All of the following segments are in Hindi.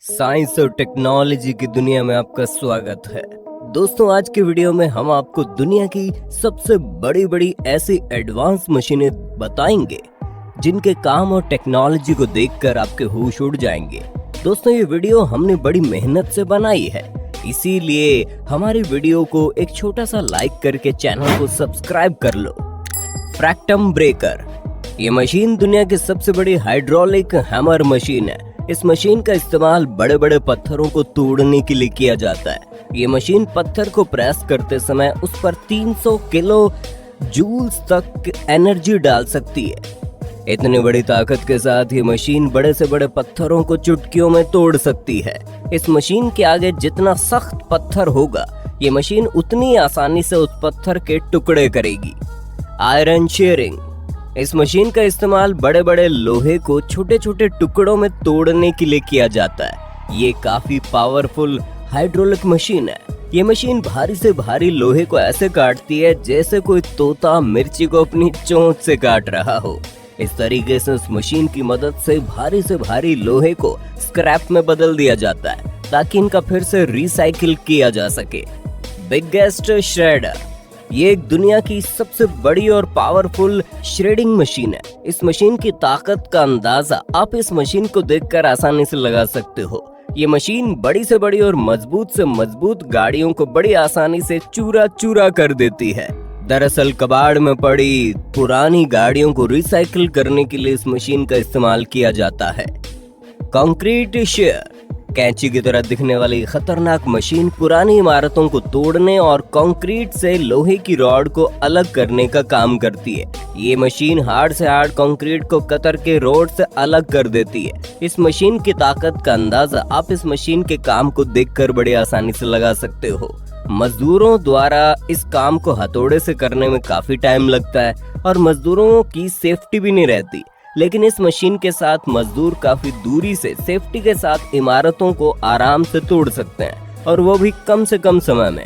साइंस और टेक्नोलॉजी की दुनिया में आपका स्वागत है। दोस्तों, आज के वीडियो में हम आपको दुनिया की सबसे बड़ी बड़ी ऐसी एडवांस मशीनें बताएंगे जिनके काम और टेक्नोलॉजी को देखकर आपके होश उड़ जाएंगे। दोस्तों, ये वीडियो हमने बड़ी मेहनत से बनाई है, इसीलिए हमारी वीडियो को एक छोटा सा लाइक करके चैनल को सब्सक्राइब कर लो। फ्रैक्टम ब्रेकर, ये मशीन दुनिया की सबसे बड़ी हाइड्रोलिक हैमर मशीन है। इस मशीन का इस्तेमाल बड़े बड़े पत्थरों को तोड़ने के लिए किया जाता है। ये मशीन पत्थर को प्रेस करते समय उस पर 300 किलो जूल्स तक एनर्जी डाल सकती है। इतनी बड़ी ताकत के साथ ये मशीन बड़े से बड़े पत्थरों को चुटकियों में तोड़ सकती है। इस मशीन के आगे जितना सख्त पत्थर होगा, ये मशीन उतनी आसानी से उस पत्थर के टुकड़े करेगी। आयरन शेयरिंग, इस मशीन का इस्तेमाल बड़े बड़े लोहे को छोटे छोटे टुकड़ों में तोड़ने के लिए किया जाता है। ये काफी पावरफुल हाइड्रोलिक मशीन है। ये मशीन भारी से भारी लोहे को ऐसे काटती है जैसे कोई तोता मिर्ची को अपनी चोंच से काट रहा हो। इस तरीके से इस मशीन की मदद से भारी लोहे को स्क्रैप में बदल दिया जाता है ताकि इनका फिर से रिसाइकिल किया जा सके। बिगेस्ट श्रेडर, ये एक दुनिया की सबसे बड़ी और पावरफुल श्रेडिंग मशीन है। इस मशीन की ताकत का अंदाजा आप इस मशीन को देखकर आसानी से लगा सकते हो। ये मशीन बड़ी से बड़ी और मजबूत से मजबूत गाड़ियों को बड़ी आसानी से चूरा चूरा कर देती है। दरअसल कबाड़ में पड़ी पुरानी गाड़ियों को रिसाइकिल करने के लिए इस मशीन का इस्तेमाल किया जाता है। कंक्रीट शेयर, कैंची की तरह दिखने वाली खतरनाक मशीन पुरानी इमारतों को तोड़ने और कंक्रीट से लोहे की रॉड को अलग करने का काम करती है। ये मशीन हार्ड से हार्ड कंक्रीट को कतर के रोड से अलग कर देती है। इस मशीन की ताकत का अंदाजा आप इस मशीन के काम को देखकर बड़ी आसानी से लगा सकते हो। मजदूरों द्वारा इस काम को हथौड़े से करने में काफी टाइम लगता है और मजदूरों की सेफ्टी भी नहीं रहती, लेकिन इस मशीन के साथ मजदूर काफी दूरी से सेफ्टी के साथ इमारतों को आराम से तोड़ सकते हैं, और वो भी कम से कम समय में।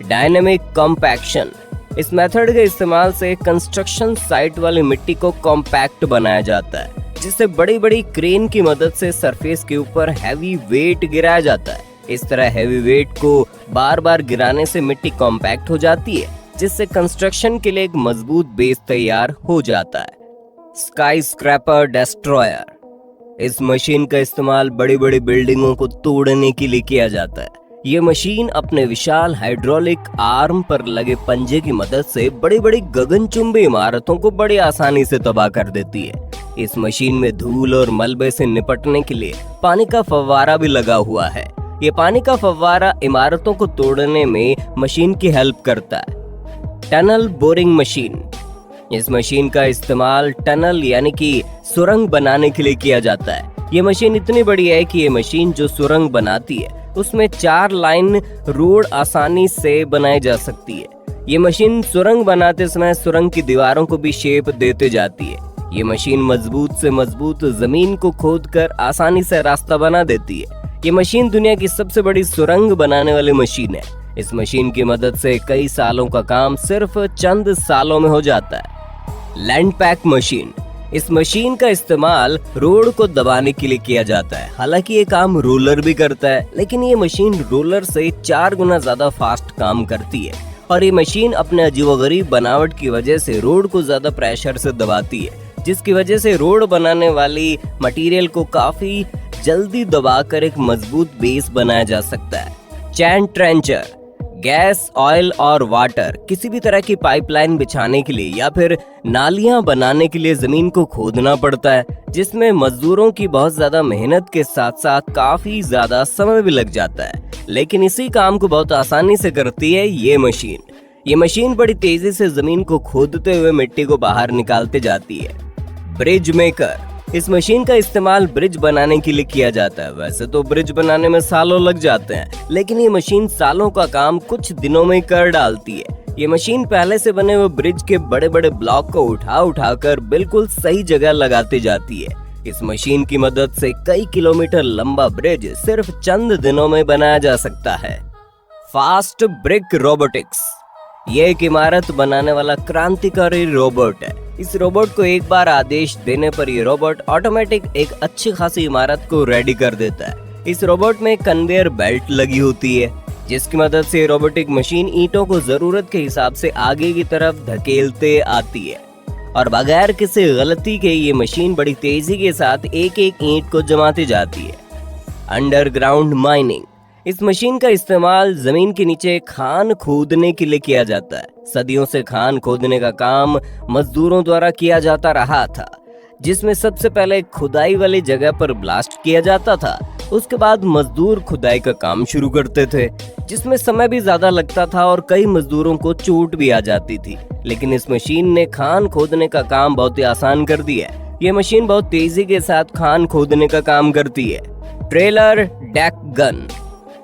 डायनेमिक कॉम्पैक्शन, इस मेथड के इस्तेमाल से कंस्ट्रक्शन साइट वाली मिट्टी को कॉम्पैक्ट बनाया जाता है, जिससे बड़ी बड़ी क्रेन की मदद से सरफेस के ऊपर हैवी वेट गिराया जाता है। इस तरह हैवी वेट को बार बार गिराने से मिट्टी कॉम्पैक्ट हो जाती है, जिससे कंस्ट्रक्शन के लिए एक मजबूत बेस तैयार हो जाता है। स्काई स्क्रैपर डिस्ट्रॉयर, इस मशीन का इस्तेमाल बड़ी बड़ी बिल्डिंगों को तोड़ने के लिए किया जाता है। ये मशीन अपने विशाल हाइड्रोलिक आर्म पर लगे पंजे की मदद से बड़ी बड़ी गगनचुंबी इमारतों को बड़ी आसानी से तबाह कर देती है। इस मशीन में धूल और मलबे से निपटने के लिए पानी का फव्वारा भी लगा हुआ है। ये पानी का फव्वारा इमारतों को तोड़ने में मशीन की हेल्प करता है। टनल बोरिंग मशीन, इस मशीन का इस्तेमाल टनल यानी कि सुरंग बनाने के लिए किया जाता है। ये मशीन इतनी बड़ी है कि ये मशीन जो सुरंग बनाती है उसमें 4 लाइन रोड आसानी से बनाई जा सकती है। ये मशीन सुरंग बनाते समय सुरंग की दीवारों को भी शेप देते जाती है। ये मशीन मजबूत से मजबूत जमीन को खोदकर आसानी से रास्ता बना देती है। ये मशीन दुनिया की सबसे बड़ी सुरंग बनाने वाली मशीन है। इस मशीन की मदद से कई सालों का काम सिर्फ चंद सालों में हो जाता है। लैंड पैक मशीन, इस मशीन का इस्तेमाल रोड को दबाने के लिए किया जाता है। हालांकि ये काम रोलर भी करता है, लेकिन ये मशीन रोलर से 4 गुना ज्यादा फास्ट काम करती है, और ये मशीन अपने अजीबोगरीब बनावट की वजह से रोड को ज्यादा प्रेशर से दबाती है, जिसकी वजह से रोड बनाने वाली मटेरियल को काफी जल्दी दबाकर एक मजबूत बेस बनाया जा सकता है। चैन ट्रेंचर, गैस, ऑयल और वाटर किसी भी तरह की पाइपलाइन बिछाने के लिए या फिर नालियां बनाने के लिए जमीन को खोदना पड़ता है, जिसमें मजदूरों की बहुत ज्यादा मेहनत के साथ साथ काफी ज्यादा समय भी लग जाता है, लेकिन इसी काम को बहुत आसानी से करती है ये मशीन। ये मशीन बड़ी तेजी से जमीन को खोदते हुए मिट्टी को बाहर निकालते जाती है। ब्रिज मेकर, इस मशीन का इस्तेमाल ब्रिज बनाने के लिए किया जाता है। वैसे तो ब्रिज बनाने में सालों लग जाते हैं, लेकिन ये मशीन सालों का काम कुछ दिनों में कर डालती है। ये मशीन पहले से बने हुए ब्रिज के बड़े बड़े ब्लॉक को उठाकर बिल्कुल सही जगह लगाती जाती है। इस मशीन की मदद से कई किलोमीटर लंबा ब्रिज सिर्फ चंद दिनों में बनाया जा सकता है। फास्ट ब्रिक रोबोटिक्स, ये एक इमारत बनाने वाला क्रांतिकारी रोबोट है। इस रोबोट को एक बार आदेश देने पर ये रोबोट ऑटोमेटिक एक अच्छी खासी इमारत को रेडी कर देता है। इस रोबोट में कन्वेयर बेल्ट लगी होती है, जिसकी मदद से रोबोटिक मशीन ईंटों को जरूरत के हिसाब से आगे की तरफ धकेलते आती है और बगैर किसी गलती के ये मशीन बड़ी तेजी के साथ एक एक ईंट को जमाती जाती है। अंडरग्राउंड माइनिंग, इस मशीन का इस्तेमाल जमीन के नीचे खान खोदने के लिए किया जाता है। सदियों से खान खोदने का काम मजदूरों द्वारा किया जाता रहा था, जिसमें सबसे पहले खुदाई वाली जगह पर ब्लास्ट किया जाता था। उसके बाद मजदूर खुदाई का काम शुरू करते थे, जिसमें समय भी ज्यादा लगता था और कई मजदूरों को चोट भी आ जाती थी। लेकिन इस मशीन ने खान खोदने का काम बहुत ही आसान कर दिया है। ये मशीन बहुत तेजी के साथ खान खोदने का काम करती है। ट्रेलर डैक गन,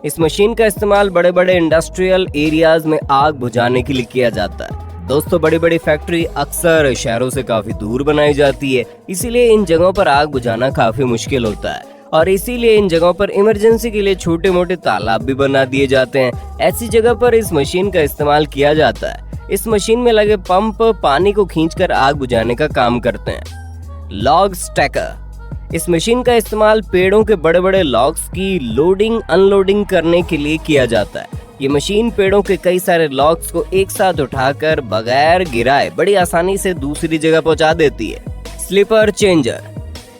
इस मशीन का इस्तेमाल बड़े बड़े इंडस्ट्रियल एरियाज में आग बुझाने के लिए किया जाता है। दोस्तों, बड़ी बड़ी फैक्ट्री अक्सर शहरों से काफी दूर बनाई जाती है, इसीलिए इन जगहों पर आग बुझाना काफी मुश्किल होता है और इसीलिए इन जगहों पर इमरजेंसी के लिए छोटे मोटे तालाब भी बना दिए जाते हैं। ऐसी जगह पर इस मशीन का इस्तेमाल किया जाता है। इस मशीन में लगे पंप पानी को खींचकर आग बुझाने का काम करते हैं। लॉग स्टैकर, इस मशीन का इस्तेमाल पेड़ों के बड़े बड़े लॉग्स की लोडिंग अनलोडिंग करने के लिए किया जाता है। ये मशीन पेड़ों के कई सारे लॉग्स को एक साथ उठाकर बगैर गिराए बड़ी आसानी से दूसरी जगह पहुंचा देती है। स्लीपर चेंजर,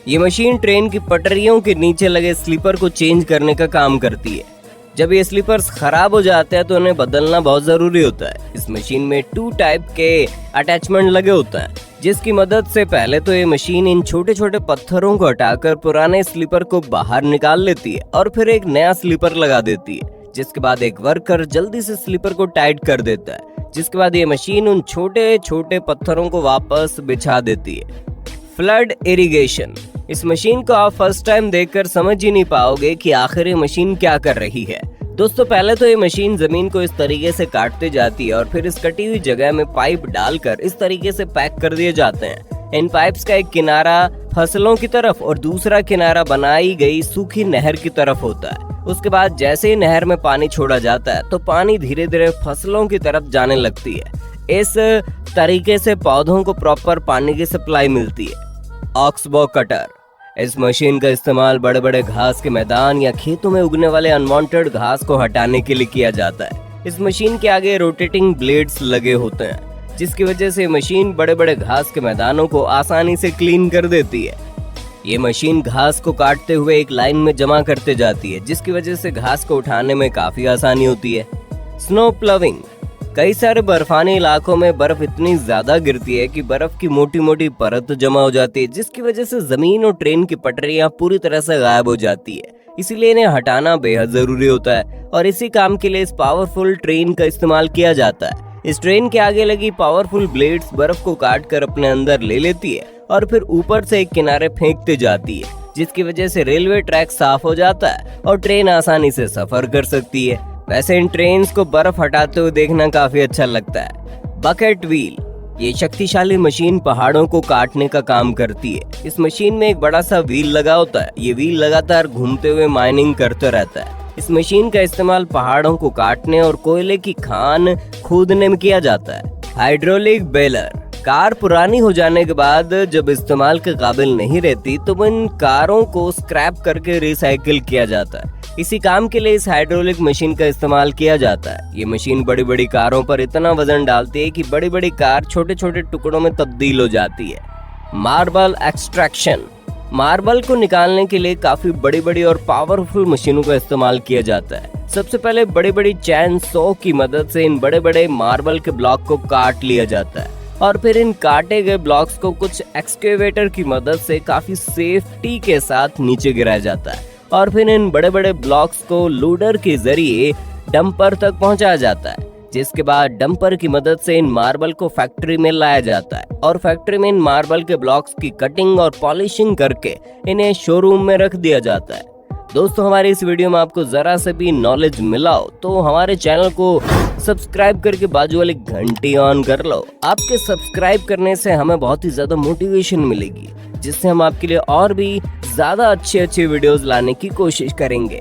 ये मशीन ट्रेन की पटरियों के नीचे लगे स्लीपर को चेंज करने का काम करती है। जब ये स्लीपर्स खराब हो जाते हैं तो उन्हें बदलना बहुत जरूरी होता है। इस मशीन में 2 टाइप के अटैचमेंट लगे होते हैं, जिसकी मदद से पहले तो ये मशीन इन छोटे छोटे पत्थरों को हटाकर पुराने स्लीपर को बाहर निकाल लेती है और फिर एक नया स्लीपर लगा देती है, जिसके बाद एक वर्कर जल्दी से स्लीपर को टाइट कर देता है, जिसके बाद ये मशीन उन छोटे छोटे पत्थरों को वापस बिछा देती है। फ्लड इरिगेशन, इस मशीन को आप फर्स्ट टाइम देखकर समझ ही नहीं पाओगे कि आखिर ये मशीन क्या कर रही है। दोस्तों, पहले तो ये मशीन जमीन को इस तरीके से काटते जाती है और फिर इस कटी हुई जगह में पाइप डालकर इस तरीके से पैक कर दिए जाते हैं। इन पाइप्स का एक किनारा फसलों की तरफ और दूसरा किनारा बनाई गई सूखी नहर की तरफ होता है। उसके बाद जैसे ही नहर में पानी छोड़ा जाता है तो पानी धीरे धीरे फसलों की तरफ जाने लगती है। इस तरीके से पौधों को प्रॉपर पानी की सप्लाई मिलती है। ऑक्सबो कटर, इस मशीन का इस्तेमाल बड़े बड़े घास के मैदान या खेतों में उगने वाले अनवांटेड घास को हटाने के लिए किया जाता है। इस मशीन के आगे रोटेटिंग ब्लेड्स लगे होते हैं, जिसकी वजह से मशीन बड़े बड़े घास के मैदानों को आसानी से क्लीन कर देती है। ये मशीन घास को काटते हुए एक लाइन में जमा करते जाती है, जिसकी वजह से घास को उठाने में काफी आसानी होती है। स्नो प्लविंग, कई सारे बर्फानी इलाकों में बर्फ इतनी ज्यादा गिरती है कि बर्फ की मोटी मोटी परत जमा हो जाती है, जिसकी वजह से जमीन और ट्रेन की पटरियां पूरी तरह से गायब हो जाती है। इसीलिए इन्हें हटाना बेहद जरूरी होता है और इसी काम के लिए इस पावरफुल ट्रेन का इस्तेमाल किया जाता है। इस ट्रेन के आगे लगी पावरफुल ब्लेड्स बर्फ को काट कर अपने अंदर ले लेती है और फिर ऊपर से एक किनारे फेंकते जाती है, जिसकी वजह से रेलवे ट्रैक साफ हो जाता है और ट्रेन आसानी से सफर कर सकती है। वैसे इन ट्रेन्स को बर्फ हटाते हुए देखना काफी अच्छा लगता है। बकेट व्हील, ये शक्तिशाली मशीन पहाड़ों को काटने का काम करती है। इस मशीन में एक बड़ा सा व्हील लगा होता है। ये व्हील लगातार घूमते हुए माइनिंग करता रहता है। इस मशीन का इस्तेमाल पहाड़ों को काटने और कोयले की खान खोदने में किया जाता है। हाइड्रोलिक बेलर, कार पुरानी हो जाने के बाद जब इस्तेमाल के काबिल नहीं रहती तो इन कारों को स्क्रैप करके रिसाइकिल किया जाता है। इसी काम के लिए इस हाइड्रोलिक मशीन का इस्तेमाल किया जाता है। ये मशीन बड़ी बड़ी कारों पर इतना वजन डालती है कि बड़ी बड़ी कार छोटे छोटे टुकड़ों में तब्दील हो जाती है। मार्बल एक्सट्रैक्शन, मार्बल को निकालने के लिए काफी बड़ी बड़ी और पावरफुल मशीनों का इस्तेमाल किया जाता है। सबसे पहले बड़ी बड़ी चैन सॉ की मदद से इन बड़े बड़े मार्बल के ब्लॉक को काट लिया जाता है और फिर इन काटे गए ब्लॉक्स को कुछ एक्सकेवेटर की मदद से काफी सेफ्टी के साथ नीचे गिराया जाता है और फिर इन बड़े बड़े ब्लॉक्स को लोडर के जरिए डंपर तक पहुंचाया जाता है, जिसके बाद डंपर की मदद से इन मार्बल को फैक्ट्री में लाया जाता है और फैक्ट्री में इन मार्बल के ब्लॉक्स की कटिंग और पॉलिशिंग करके इन्हें शोरूम में रख दिया जाता है। दोस्तों, हमारी इस वीडियो में आपको जरा से भी नॉलेज मिला हो तो हमारे चैनल को सब्सक्राइब करके बाजू वाली घंटी ऑन कर लो। आपके सब्सक्राइब करने से हमें बहुत ही ज्यादा मोटिवेशन मिलेगी, जिससे हम आपके लिए और भी ज्यादा अच्छे वीडियोस लाने की कोशिश करेंगे।